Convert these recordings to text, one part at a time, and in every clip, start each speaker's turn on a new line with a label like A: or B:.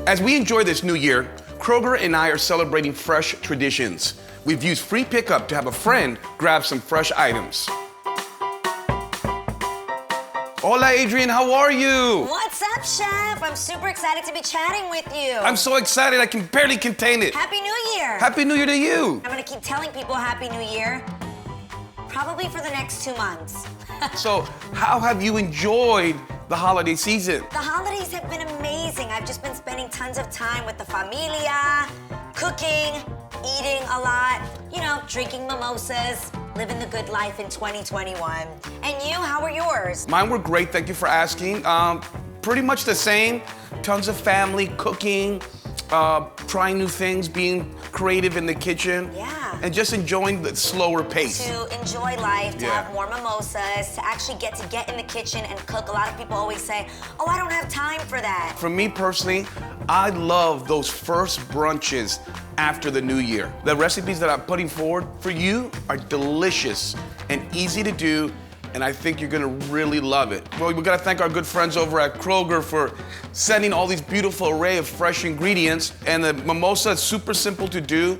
A: As we enjoy this new year, Kroger and I are celebrating fresh traditions. We've used free pickup to have a friend grab some fresh items. Hola, Adrienne, how are you?
B: What's up, Chef? I'm super excited to be chatting with you.
A: I'm so excited I can barely contain it.
B: Happy New Year.
A: Happy New Year to you.
B: I'm gonna keep telling people Happy New Year, probably for the next 2 months.
A: So, how have you enjoyed the holiday season?
B: The holidays have been amazing. I've just been spending tons of time with the familia, cooking, eating a lot, drinking mimosas, living the good life in 2021. And you, how are yours?
A: Mine were great, thank you for asking. Pretty much the same. Tons of family, cooking, trying new things, being creative in the kitchen.
B: Yeah.
A: And just enjoying the slower pace.
B: To enjoy life, to have more mimosas, to actually get in the kitchen and cook. A lot of people always say, oh, I don't have time for that.
A: For me personally, I love those first brunches after the new year. The recipes that I'm putting forward for you are delicious and easy to do, and I think you're gonna really love it. Well, we gotta thank our good friends over at Kroger for sending all these beautiful array of fresh ingredients, and the mimosa is super simple to do,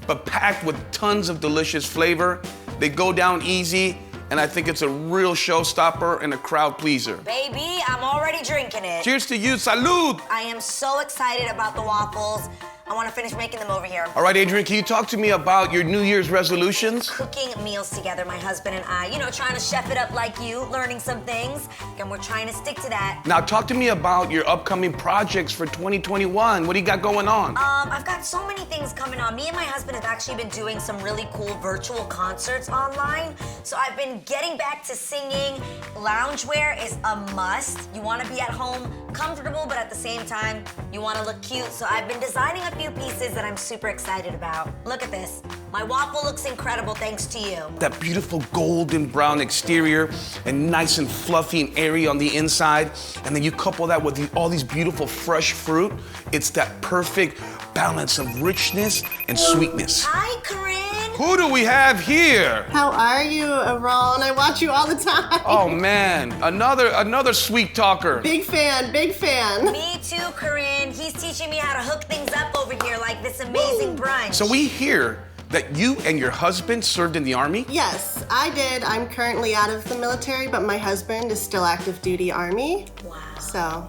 A: but packed with tons of delicious flavor. They go down easy, and I think it's a real showstopper and a crowd pleaser.
B: Baby, I'm already drinking it.
A: Cheers to you, salud!
B: I am so excited about the waffles. I want to finish making them over here.
A: All right, Adrienne, can you talk to me about your New Year's resolutions?
B: Cooking meals together, my husband and I. Trying to chef it up like you, learning some things, and we're trying to stick to that.
A: Now, talk to me about your upcoming projects for 2021. What do you got going on?
B: I've got so many things coming on. Me and my husband have actually been doing some really cool virtual concerts online. So I've been getting back to singing. Loungewear is a must. You want to be at home comfortable, but at the same time, you want to look cute. So I've been designing a few pieces that I'm super excited about. Look at this. My waffle looks incredible thanks to you.
A: That beautiful golden brown exterior and nice and fluffy and airy on the inside. And then you couple that with all these beautiful fresh fruit. It's that perfect balance of richness and sweetness.
B: Hi, Corinne.
A: Who do we have here?
C: How are you, Aaron? I watch you all the time.
A: Oh man, another sweet talker.
C: Big fan, big fan.
B: Me too, Corinne. He's teaching me how to hook things up over here like this amazing brunch.
A: So we hear that you and your husband served in the Army?
C: Yes, I did. I'm currently out of the military, but my husband is still active duty Army.
B: Wow.
C: So.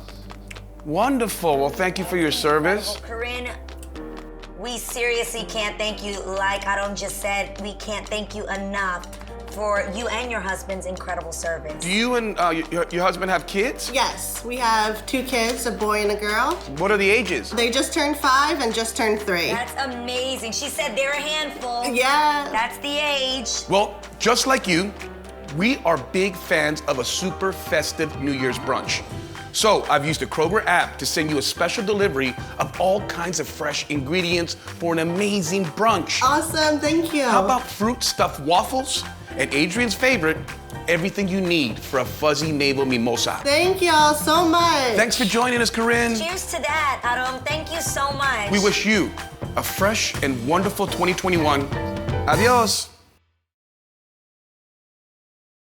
A: Wonderful. Well, thank you for your service.
B: Well, Corinne, we seriously can't thank you. Like Aaron just said, we can't thank you enough for you and your husband's incredible service.
A: Do you and your husband have kids?
C: Yes, we have 2 kids, a boy and a girl.
A: What are the ages?
C: They just turned 5 and just turned 3.
B: That's amazing. She said they're a handful.
C: Yeah.
B: That's the age.
A: Well, just like you, we are big fans of a super festive New Year's brunch. So I've used the Kroger app to send you a special delivery of all kinds of fresh ingredients for an amazing brunch.
C: Awesome, thank you.
A: How about fruit stuffed waffles? And Adrienne's favorite, everything you need for a fuzzy navel mimosa.
C: Thank y'all so much.
A: Thanks for joining us, Corinne.
B: Cheers to that, Aaron. Thank you so much.
A: We wish you a fresh and wonderful 2021. Adios.